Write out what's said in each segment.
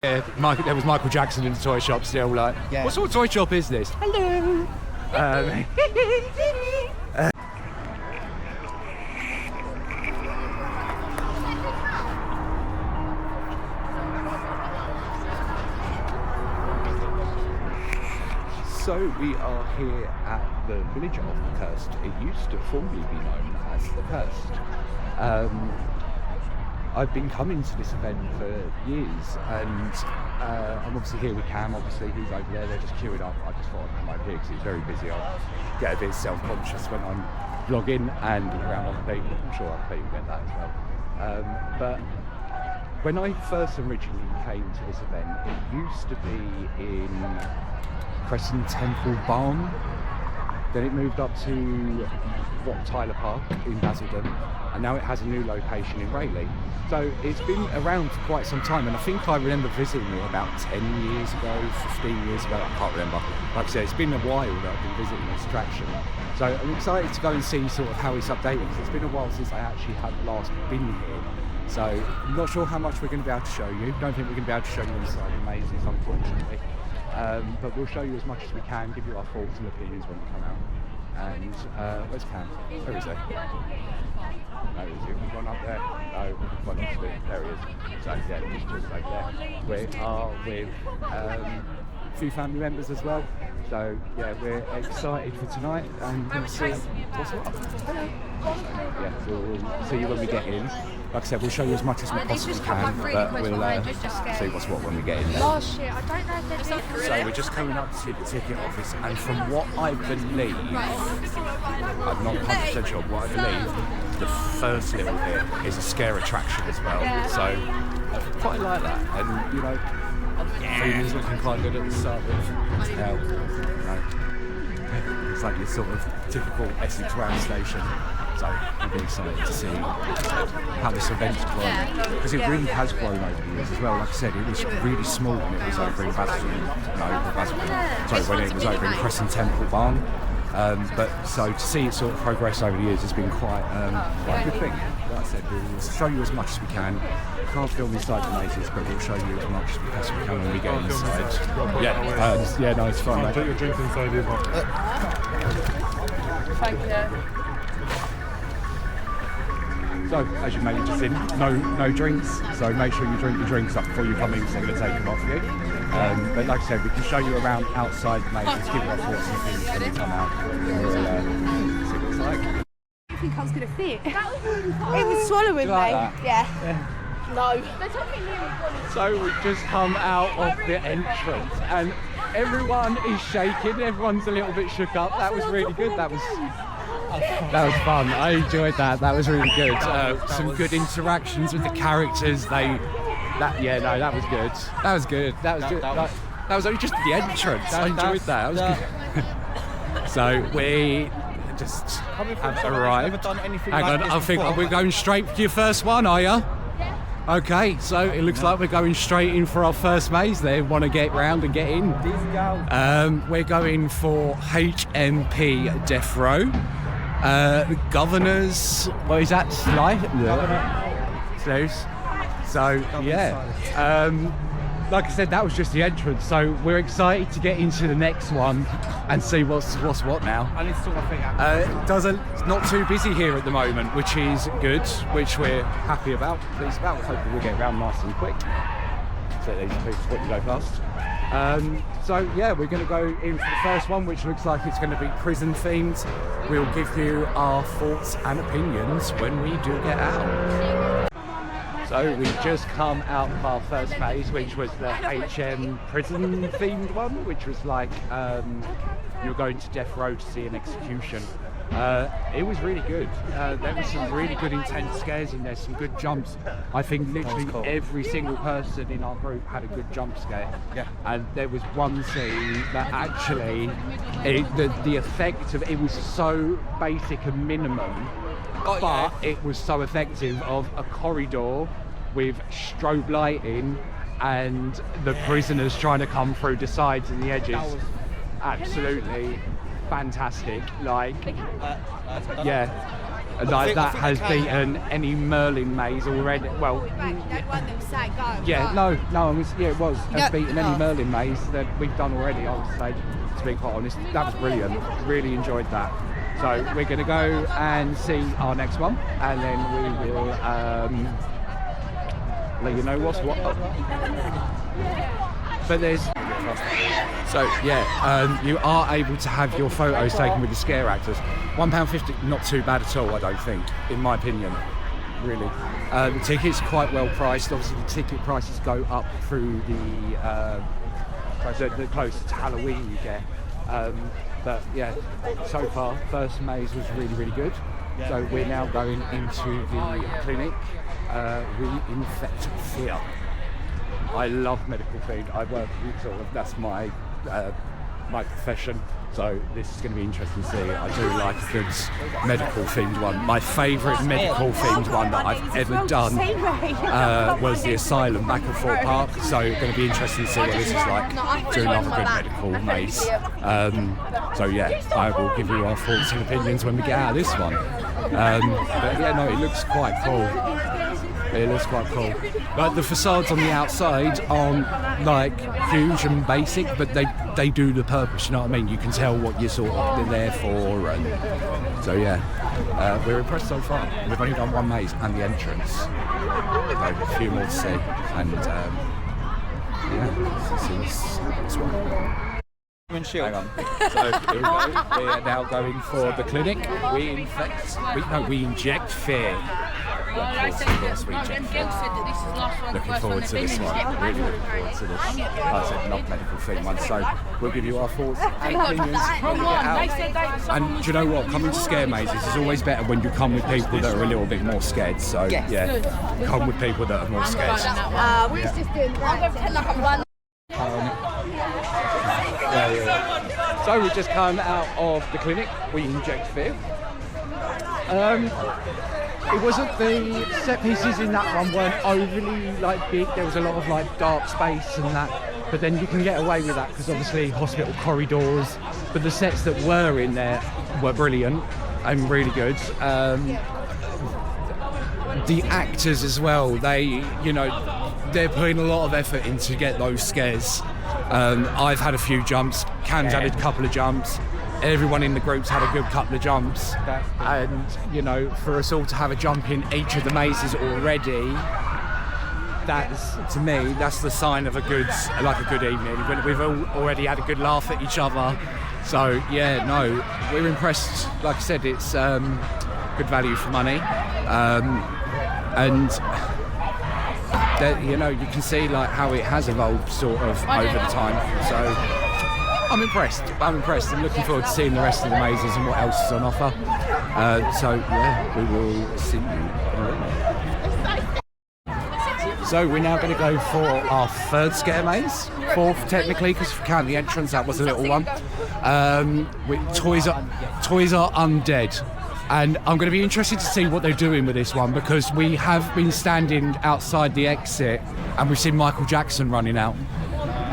Yeah, there was Michael Jackson in the toy shop still, like, yeah. What sort of toy shop is this? Hello! So we are here at the village of the Cursed. It used to formerly be known as the Cursed. I've been coming to this event for years, and I'm obviously here with Cam. Obviously he's over there, they're just queuing up. I just thought I'd come over here because it's very busy. I get a bit self-conscious when I'm vlogging and around other people. I'm sure other people get that as well. But when I first originally came to this event, it used to be in Crescent Temple Barn. Then it moved up to Tyler Park in Basildon, and now it has a new location in Braley. So it's been around for quite some time, and I think I remember visiting it about 10 years ago, 15 years ago, I can't remember. Like I said, it's been a while that I've been visiting this attraction. So I'm excited to go and see sort of how it's updated, because it's been a while since I actually have last been here. So I'm not sure how much we're going to be able to show you. Don't think we're going to be able to show you inside the mazes, unfortunately. But we'll show you as much as we can, give you our thoughts and opinions when we come out. And where's Cam? Where is he? No, is he? One up there? No, one next to it. There he is. So yeah, he's just over there. We are with a few family members as well. So yeah, we're excited for tonight and we'll see what's what. Hello. So, yeah, we'll see you when we get in. Like I said, we'll show you as much as we possibly can, but we'll see what's what when we get in there. Last year, I don't know if they're doing it. So we're just coming up to the ticket office, and from what I believe, I'm not 100% sure, what I believe, the first little bit is a scare attraction as well. So I quite like that, and you know, food is looking quite good at the start with. It's like your sort of typical Essex round station. So I'm very excited to see how this event's grown, because it really has grown over the years as well. Like I said, it was really small when it was over in when it was over in Crescent Temple Barn. But so to see it sort of progress over the years has been quite a good thing. Like I said, we'll show you as much as we can. Can't film inside the mazes, but we'll show you as much as we possibly can when we get inside. Yeah, no, it's fine. Take your drink inside here. Thank you. So, as you may have just seen, no drinks, so make sure you drink your drinks up before you come in, because they're going to take them off you. But like I said, we can show you around outside the mazes, give you our thoughts and opinions when we come out. We'll see what it's like. I didn't think I was going to fit. It was swallowing me. Like yeah. No. So we've just come out of the entrance, and everyone is shaking, everyone's a little bit shook up. That was really good. That was fun. I enjoyed that. That was really good. Some good interactions with the characters. That was good. That was good. That was only just the entrance. I enjoyed that. That was good. So we just have arrived. Hang on, I think we're going straight for your first one, are you? Okay, so it looks like we're going straight in for our first maze there. Want to get round and get in? We're going for HMP Death Row. The Governor's, what is that? So yeah, like I said, that was just the entrance. So we're excited to get into the next one and see what's what now. I need to sort my feet out. It's not too busy here at the moment, which is good, which we're happy about, pleased about. Hopefully we'll get around nice and quick. So these people quickly go fast. So yeah, we're going to go in for the first one, which looks like it's going to be prison themed. We'll give you our thoughts and opinions when we do get out. So we've just come out of our first maze, which was the HM prison themed one, which was like you're going to death row to see an execution. It was really good. There was some really good intense scares in there, some good jumps. I think literally every single person in our group had a good jump scare. Yeah. And there was one scene that actually, the effect of it was so basic and minimum, but it was so effective, of a corridor with strobe lighting and the prisoners trying to come through the sides and the edges. Absolutely fantastic. Like, yeah. like that has beaten any Merlin maze already. Well, yeah, no, it was. Has beaten any Merlin maze that we've done already, I would say, to be quite honest. That was brilliant. Really enjoyed that. So we're going to go and see our next one, and then we will let you know what's what. But there's... So yeah, you are able to have your photos taken with the scare actors. £1.50, not too bad at all, I don't think, in my opinion, really. The ticket's quite well priced. Obviously the ticket prices go up through the closer to Halloween you get. But yeah, so far, first maze was really, really good. So we're now going into the clinic, Reinfect Fear. I love medical field. I work with sort of, that's my profession. So this is going to be interesting to see. I do like a good medical themed one. My favourite medical themed one that I've ever done was the Asylum back at Fort Park. So it's going to be interesting to see what this is like. Do love a good medical maze. So yeah, I will give you our thoughts and opinions when we get out of this one. But yeah, no, it looks quite cool. It looks quite cool. Like the facades on the outside aren't like huge and basic, but they do the purpose. You know what I mean? You can tell what you're sort of there for, and so yeah, we're impressed so far. We've only done one maze and the entrance. So a few more to see, and yeah, this one. Hang on. So here we go. We are now going for the clinic. We inject fear. Looking forward to this one. Really looking forward to this. Like I said, not medical theme one. So we'll give you our thoughts and opinions when we get out. And do you know what? Coming to scare mazes is always better when you come with people that are a little bit more scared. So yeah, come with people that are more scared. We're just doing that. So we've just come out of the clinic. We inject fear. It wasn't, the set pieces in that one weren't overly like big. There was a lot of like dark space and that, but then you can get away with that because obviously hospital corridors. But the sets that were in there were brilliant and really good. The actors as well, they're putting a lot of effort in to get those scares. I've had a few jumps, Cam's had a couple of jumps, everyone in the group's had a good couple of jumps, and for us all to have a jump in each of the mazes already, that's, to me, that's the sign of a good evening. We've all already had a good laugh at each other, so yeah, no, we're impressed. Like I said, it's good value for money, and that, you can see like how it has evolved sort of over the time. So I'm impressed. I'm looking forward to seeing the rest of the mazes and what else is on offer. So yeah, we will see you. So we're now going to go for our third scare maze, fourth technically, because if you count the entrance, that was a little one. Toys are Undead. And I'm going to be interested to see what they're doing with this one, because we have been standing outside the exit and we've seen Michael Jackson running out.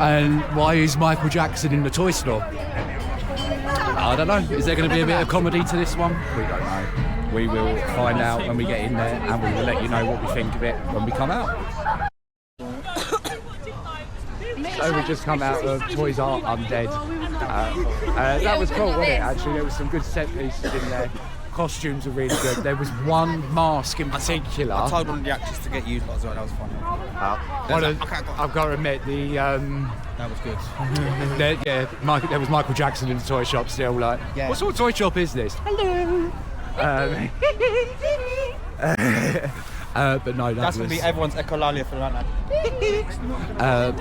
And why is Michael Jackson in the toy store? I don't know. Is there going to be a bit of comedy to this one? We don't know. We will find out when we get in there, and we will let you know what we think of it when we come out. So we just come out of Toys R Undead. That was cool, wasn't it? Actually, there was some good set pieces in there. Costumes are really good. There was one mask in particular. I told one of the actors to get used, but that was funny. I've got to admit, that was good. There was Michael Jackson in the toy shop still. Like, what sort of toy shop is this? Hello. But no, that's going to be everyone's echolalia for that night.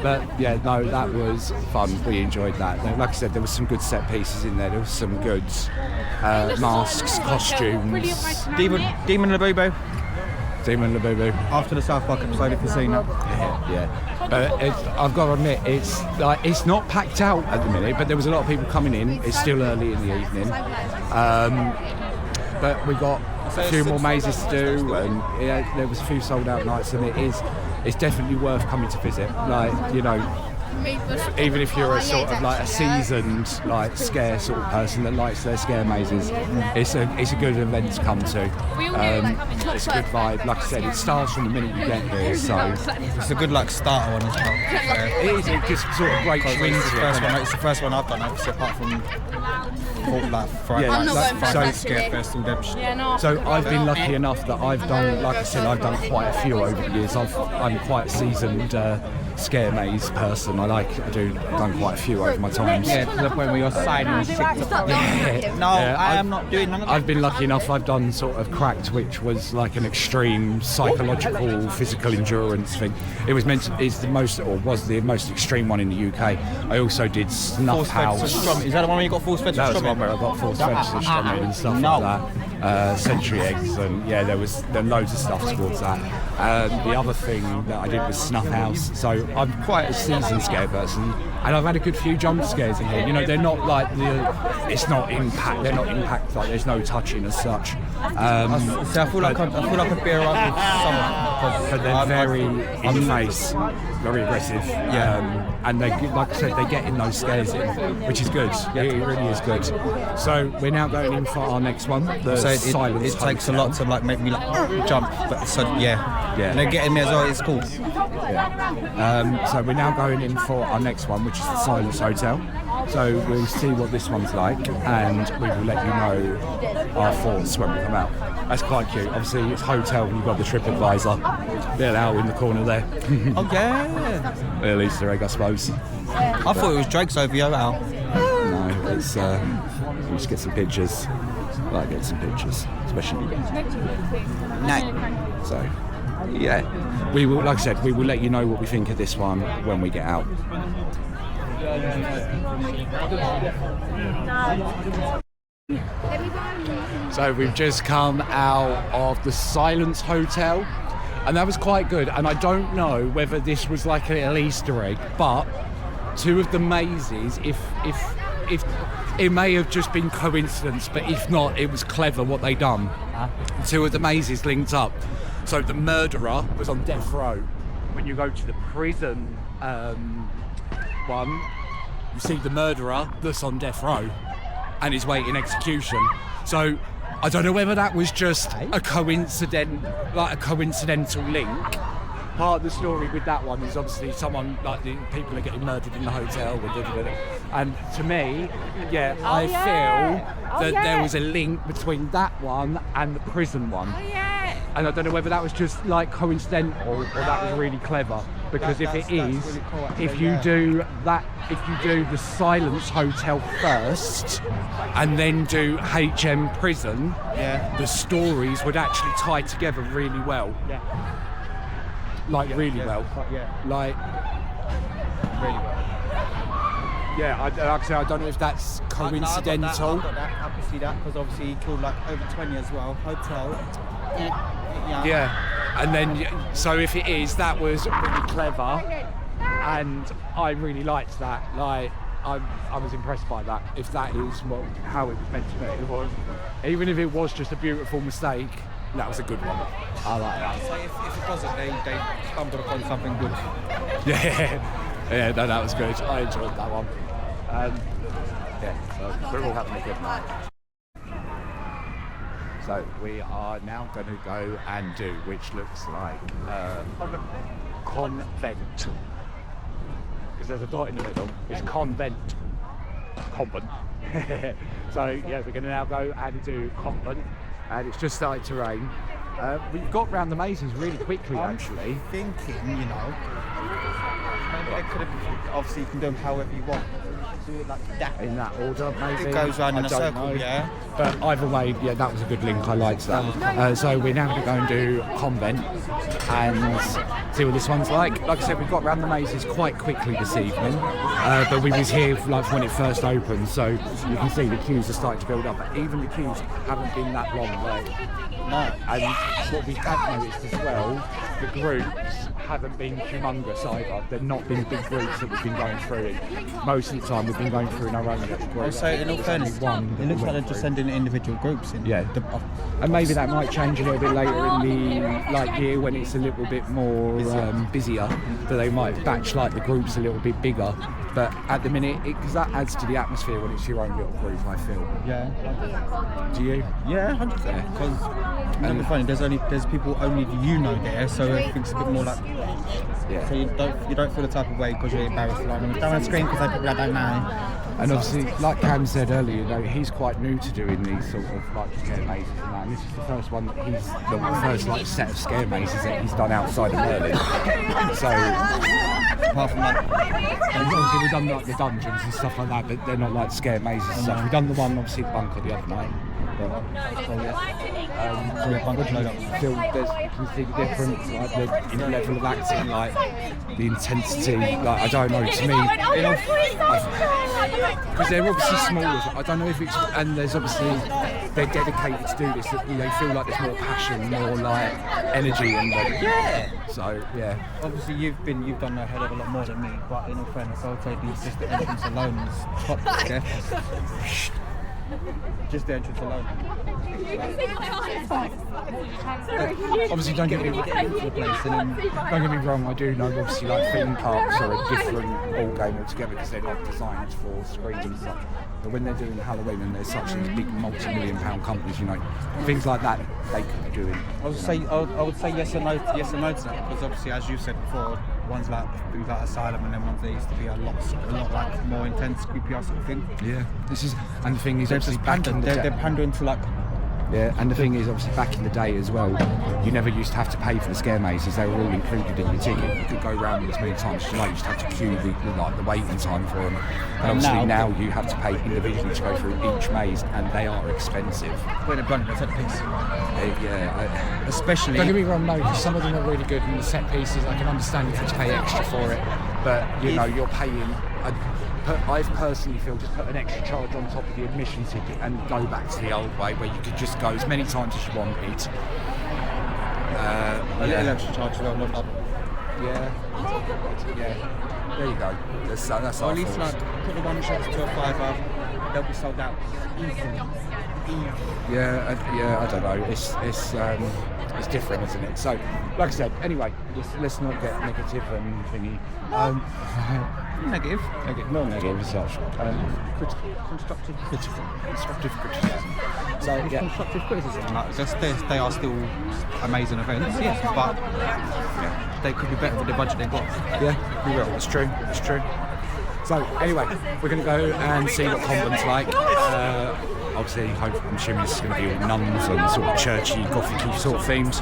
But yeah, no, that was fun. We enjoyed that. Like I said, there was some good set pieces in there. There was some good masks, costumes. Demon Labubu. Demon Labubu. After the South Park episode, if you've seen that. Yeah. I've got to admit, it's not packed out at the minute, but there was a lot of people coming in. It's still early in the evening. But we got a few more mazes to do, and yeah, there was a few sold out nights, and it's definitely worth coming to visit. even if you're a sort of like a seasoned like scare sort of person that likes their scare mazes, it's a good event to come to. It's a good vibe. Like I said, it starts from the minute you get here, so It's a good like starter one as well. it is. It just sort of breaks you into it. It's the first one I've done, obviously, apart from Frights, Yeah, Frights, Scarefest, Redemption. So I've been lucky enough that I've done, like I said, I've done quite a few over the years. I'm quite a seasoned scare maze person. I've done quite a few over my time. Yeah, to the point where you're signing shit. No, I am not doing none of that. I've been lucky enough. I've done sort of Cracked, which was like an extreme psychological, physical endurance thing. It was was the most extreme one in the UK. I also did Snuff House. Is that the one where you got force fed to That was the one where I got force fed to stomach and stuff like that. Century eggs, and yeah, there was loads of stuff towards that. The other thing that I did was Snuff House. So I'm quite a seasoned scare person, and I've had a good few jump scares in here. You know, they're not like it's not impact. They're not impact. Like there's no touching as such. So I feel like I'd be alright with someone, but they're very in the face, very aggressive. And they, like I said, they get in those scares in, which is good. Yeah, it really is good. So we're now going in for our next one. The Silence it takes a Hotel. lot to like make me like jump, but so yeah. And they're getting me as well. It's cool. So we're now going in for our next one, which is the Silence Hotel. So we'll see what this one's like, and we will let you know our thoughts when we come out. That's quite cute. Obviously, it's hotel. You've got the TripAdvisor. Little owl in the corner there. Oh yeah. Little Easter egg, I suppose. I thought it was Drake's OVO owl. No, it's. We'll just get some pictures. I like getting some pictures, especially. No. So, yeah, we will. Like I said, we will let you know what we think of this one when we get out. So we've just come out of the Silence Hotel, and that was quite good. And I don't know whether this was like a little Easter egg, but two of the mazes, if it may have just been coincidence, but if not, it was clever what they done. Two of the mazes linked up. So the murderer was on death row. When you go to the prison one, you see the murderer that's on death row and is waiting execution. So I don't know whether that was just a coincidental link. Part of the story with that one is obviously someone, like the people are getting murdered in the hotel, and to me, I feel that there was a link between that one and the prison one. And I don't know whether that was just like coincidental or that was really clever, because if it is, really cool, if you do the Silence Hotel first and then do HM Prison, the stories would actually tie together really well. Like really well. Like really well. Yeah, like I say, I don't know if that's coincidental. I can see that because obviously he killed like over 20 as well. Hotel. Yeah, and then so if it is, that was really clever, and I really liked that. Like I was impressed by that. If that is how it was meant to be, even if it was just a beautiful mistake, that was a good one. I like that. So if it wasn't, they stumbled upon something good. Yeah, no, that was good. I enjoyed that one. So we're all having a good night. So we are now going to go and do, which looks like Convent. Because there's a dot in the middle. It's Convent. So yeah, we're going to now go and do Convent. And it's just started to rain. We've got round the mazes really quickly, actually. Thinking, maybe they could have. Obviously, you can do them however you want. Do it like that. In that order, maybe. It goes round in a circle, know. But either way, that was a good link. I liked that. So we're now going to go and do Convent and see what this one's like. Like I said, we've got round the mazes quite quickly this evening, but we was here like when it first opened, so you can see the queues are starting to build up. But even the queues haven't been that long, no. And what we have noticed as well, the groups haven't been humongous either. They've not been big groups that we've been going through. Most of the time we've been going through in our own little group. Also, in all fairness, one it looks like they're just sending individual groups in. Yeah. And maybe that might change a little bit later in the year when it's a little bit more busier, that they might batch like the groups a little bit bigger. But at the minute, because that adds to the atmosphere when it's your own little group, I feel. Yeah. Do you? Yeah, 100%. Because and funny, there's people only there, so everything's a bit more like. Yeah. So you don't feel the type of way because you're embarrassed. Like, don't want to scream because I people that don't know. And obviously, like Cam said earlier, he's quite new to doing these sort of like scare mazes and that. And this is the first one that the first like set of scare mazes that he's done outside of Merlin. So apart from that, obviously we've done like the dungeons and stuff like that, but they're not like scare mazes and stuff. We've done the one obviously the bunker the other night. There's completely different, like the level of acting, like the intensity. Like I don't know, to me, because they're obviously smaller. I don't know if it's, and there's obviously they're dedicated to do this. That they feel like there's more passion, more like energy, and so yeah. Obviously, you've done a hell of a lot more than me, but in all fairness, I would say just the entrance alone is top scare. Just the entrance alone. Obviously, don't get me wrong. I do know obviously like theme parks are a different ball game altogether because they're not designed for screens and such. But when they're doing Halloween and there's such these big multi-million-pound companies, things like that they could be doing. I would say yes and no to that, because obviously, as you said before, ones like things like Asylum and then ones that used to be a lot like more intense, creepier sort of thing. Yeah, and the thing is, obviously they're pandering to like. Yeah, and the thing is, obviously, back in the day as well, you never used to have to pay for the scare mazes. They were all included in your ticket. You could go around as many times as you like. You just had to queue the waiting time for them. And obviously now you have to pay individually to go through each maze, and they are expensive. When they're running, they're set piece. Especially. Don't get me wrong, no, because some of them are really good, and the set pieces, I can understand if you have to pay extra for it. But you're paying. I personally feel just put an extra charge on top of the admission ticket and go back to the old way where you could just go as many times as you wanted. A little extra charge as well, not Yeah. There you go. That's or at least like put the one shots to a £5, they'll be sold out easily. Yeah, I don't know. It's different, isn't it? So, like I said, anyway, let's not get negative and thingy. Negative, not negative as such. Constructive criticism. So, yeah. Constructive criticism. Like, they are still amazing events, yes, but they could be better with the budget they've got. Yeah, we will. It's true. So, anyway, we're going to go and see what Convent's like. Obviously, I'm assuming this is going to be all nuns and sort of churchy, gothic-y sort of themes.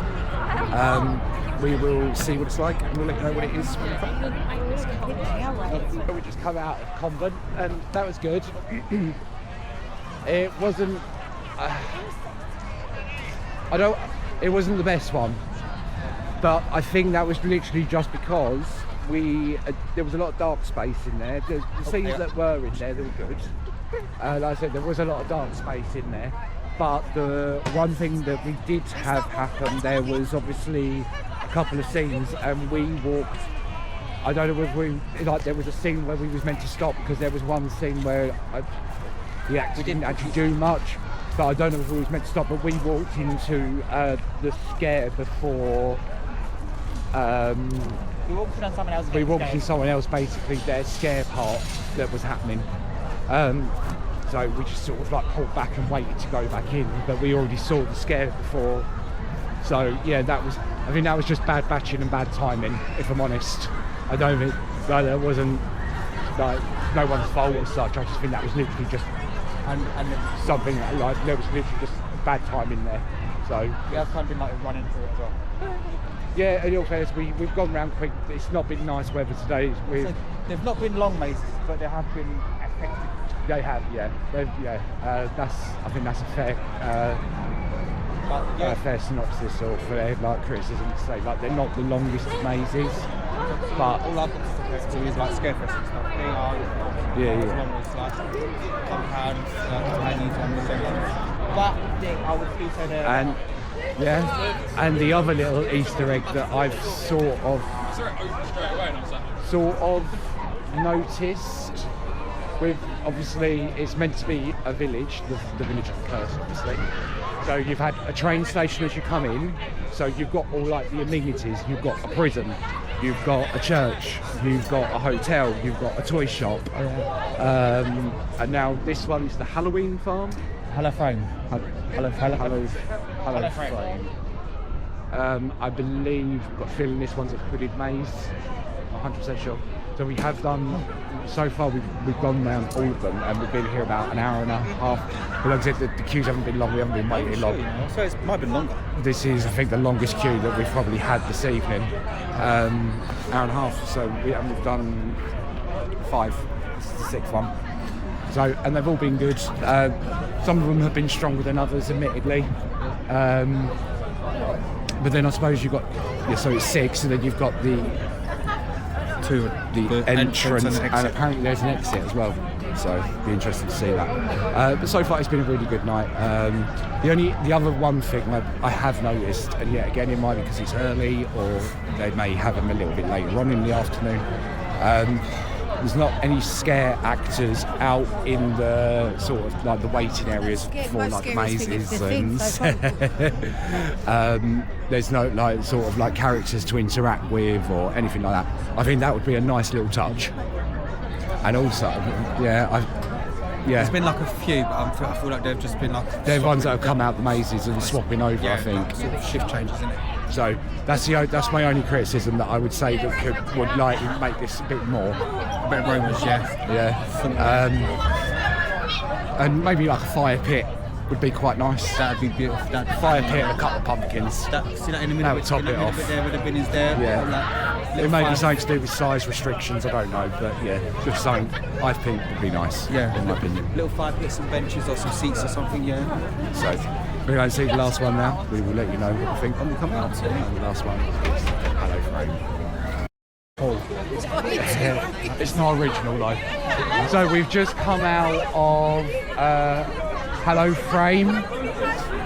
We will see what it's like and we'll let you know what it is. We just come out of Convent and that was good. It wasn't... it wasn't the best one. But I think that was literally just because there was a lot of dark space in there. The scenes that were in there, they were good. Like I said, there was a lot of dark space in there. But the one thing that we did have happen, there was obviously a couple of scenes and we walked, I don't know if there was a scene where we was meant to stop because there was one scene where the actor didn't actually do much, but I don't know if we was meant to stop, but we walked into the scare before we walked in someone else, basically their scare part that was happening. So we just sort of like pulled back and waited to go back in, but we already saw the scare before. So yeah, I think that was just bad batching and bad timing, if I'm honest. I don't think that wasn't like no one's fault as such. I just think that was literally just something like there was literally just bad timing there. So yeah, that's kind of been like running through it as well. Yeah, in all fairness, we've gone round quick. It's not been nice weather today. So they've not been long mazes, but they have been effective. They have, yeah. I think that's a fair, fair synopsis or fair criticism to say. Like they're not the longest of mazes, but all I've got to do is like SCARIEST and stuff. They are as long as like compounds, companions, and but I would still say they're. Yeah. And the other little Easter egg that I've sort of noticed, with obviously it's meant to be a village, the village of the curse, obviously. So you've had a train station as you come in, so you've got all like the amenities. You've got a prison, you've got a church, you've got a hotel, you've got a toy shop, and now this one is the Halloween farm. Hello Frame. Hello frame. I believe, got a feeling this one's a hooded maze. 100% sure. So we have done, so far we've gone around all of them, and we've been here about an hour and a half. But like I said, the queues haven't been long, we haven't been waiting long. So it might have been longer. This is, I think, the longest queue that we've probably had this evening. Hour and a half, so we've done 5. This is the 6th one. So, and they've all been good. Some of them have been stronger than others, admittedly. But then I suppose you've got, so it's 6, and then you've got the entrance, and apparently there's an exit as well. So it'll be interesting to see that. But so far it's been a really good night. The other one thing I have noticed, and yet again it might be because it's early, or they may have them a little bit later on in the afternoon. There's not any scare actors out in the sort of like the waiting areas for like mazes, and there's no like sort of like characters to interact with or anything like that. I think that would be a nice little touch. And also, there's been like a few, but I feel like they've just been like... They're ones that have come out the mazes and swapping over, I think. Like sort of shift changes, isn't it? So that's my only criticism that I would say that would like make this a bit more. A bit of rumors, Yeah. And maybe like a fire pit would be quite nice. That'd be beautiful. Fire pit and a couple of pumpkins. See that in the middle? That would top it off. There would have been there. Yeah. It may be something to do with size restrictions, I don't know, but yeah, just something I think would be nice. Yeah, in my opinion. Little fire pits and benches or some seats or something. Yeah. So we're going to see the last one now. We will let you know what we think when we come out. The last one is Hello Frame. Oh, it's not original though. So we've just come out of Hello Frame,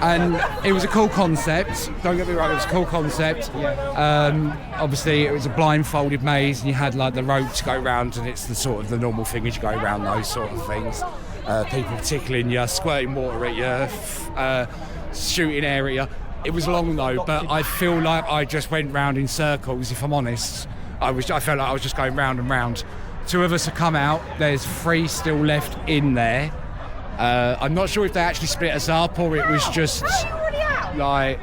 and it was a cool concept. Don't get me wrong, it was a cool concept. Obviously it was a blindfolded maze, and you had like the rope to go round, and it's the sort of the normal thing as you go around those sort of things. People tickling you, squirting water at you, shooting area. It was long though, but I feel like I just went round in circles, if I'm honest. I felt like I was just going round and round. 2 of us have come out, there's 3 still left in there. I'm not sure if they actually split us up or it was just like,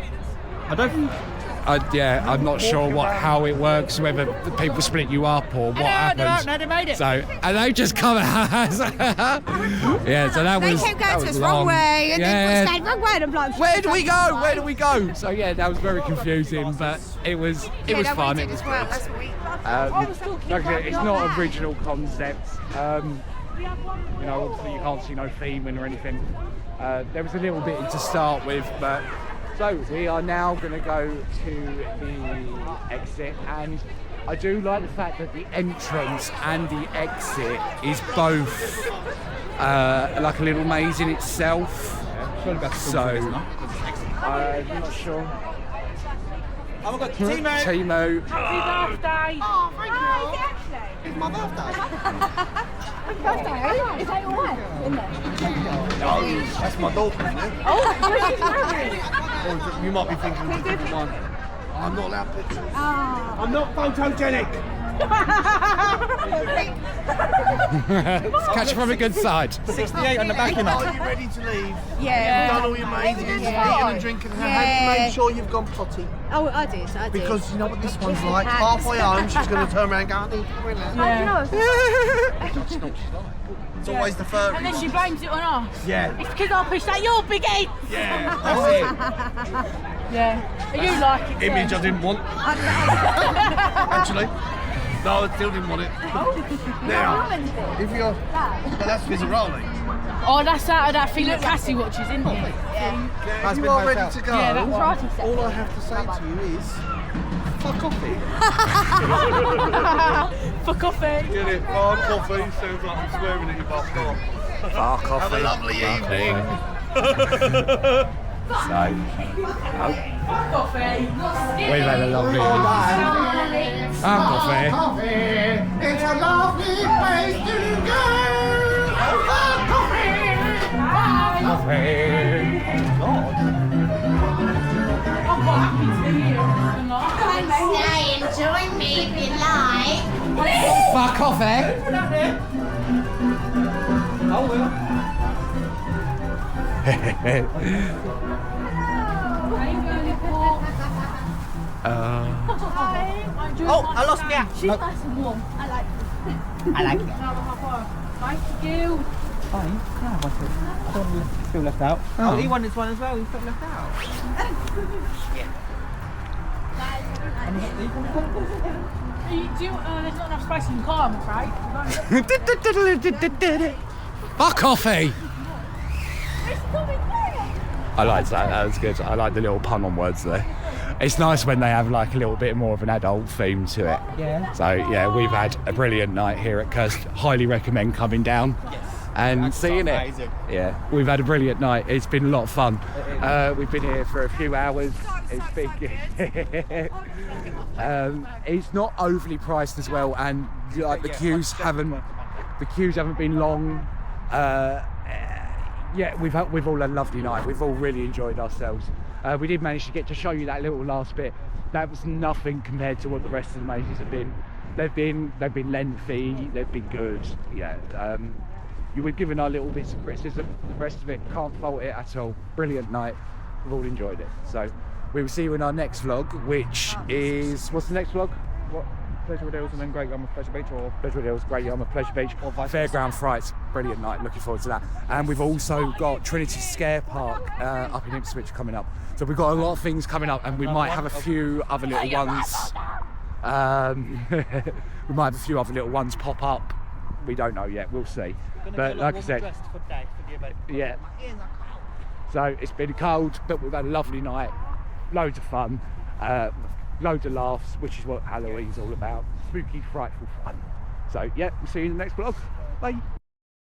I'm not sure how it works, whether the people split you up or what happens. No, they made it. So, and they just come out. So that was. They kept going to us long. wrong way, and then stayed wrong way, and I'm like, where do we go? Where do we go? So yeah, that was very confusing, but it was fun. It was well. good. That's what we. Like I said, it's not original concept. Obviously you can't see no theming or anything. There was a little bit to start with, but so we are now going to go to the exit, and I do like the fact that the entrance and the exit is both like a little maze in itself. So I'm not sure. Oh, we've got Timo. Timo. Happy birthday! Oh, thank you. It's my birthday. Happy birthday. Is that your wife in there? No, that's my daughter, isn't it? Oh, she's married. You might be thinking of a different one. I'm not allowed pictures. Oh. I'm not photogenic. Catch it from a good side. 68 on the back, you know. Are you ready to leave? Yeah. You've done all your mazes, eating and drinking. Have you made sure you've gone potty? Oh, I did. Because you know what this one's like. Halfway home, she's going to turn around and go, I need to toilet. It's always the furry. And then she blames it on us. Yeah. It's because I pushed out your big head. Yeah, that's it. Yeah. You like it. Image I didn't want. Actually. No, I still didn't want it. Now, if you're... Well, that's Fizzaroli. Oh, that's out of that thing that Cassie watches, isn't it? Yeah. If you are ready to go, Yeah, that was right. all I have to say to you is... Fuck off it. For coffee. Get it? Fuck coffee. Sounds like I'm swearing at you, fuck off. Bar coffee. Have a lovely evening. We've had a lovely coffee. It's a lovely place to go. I'm quite happy to be here. Stay and join me if you like. Fuck off, eh? Oh, I lost my hat. She's nice and warm. I like it. I like it. Thank you. Fine. Yeah, I don't want to feel left out. Oh, he won this one as well. He felt left out. There's not enough spice in the car, I'm afraid. Fuck coffee. I liked that. That was good. I like the little pun on words there. It's nice when they have like a little bit more of an adult theme to it. Yeah. So yeah, we've had a brilliant night here at Kirst. Highly recommend coming down and seeing it. Amazing. Yeah, we've had a brilliant night. It's been a lot of fun. We've been here for a few hours. It's been it's not overly priced as well, and like the queues haven't been long. Yeah, we've all had a lovely night. We've all really enjoyed ourselves. We did manage to get to show you that little last bit. That was nothing compared to what the rest of the mazes have been. They've been lengthy. They've been good. Yeah. You were given our little bits of criticism. The rest of it, can't fault it at all. Brilliant night. We've all enjoyed it. So we will see you in our next vlog, which is, what's the next vlog? What? Pleasure Hills and then Great Yarmouth Pleasure Beach, or Pleasure Hills, Great Yarmouth Pleasure Beach, Or vice Fairground, Frights. Brilliant night. Looking forward to that. And we've also got Trinity Scare Park up in Ipswich coming up. So we've got a lot of things coming up, and we might have a few other little ones. We might have a few other little ones pop up. We don't know yet. We'll see. But like I said, yeah. So it's been cold, but we've had a lovely night. Loads of fun. Loads of laughs, which is what Halloween's all about. Spooky, frightful fun. So yeah, we'll see you in the next vlog. Bye.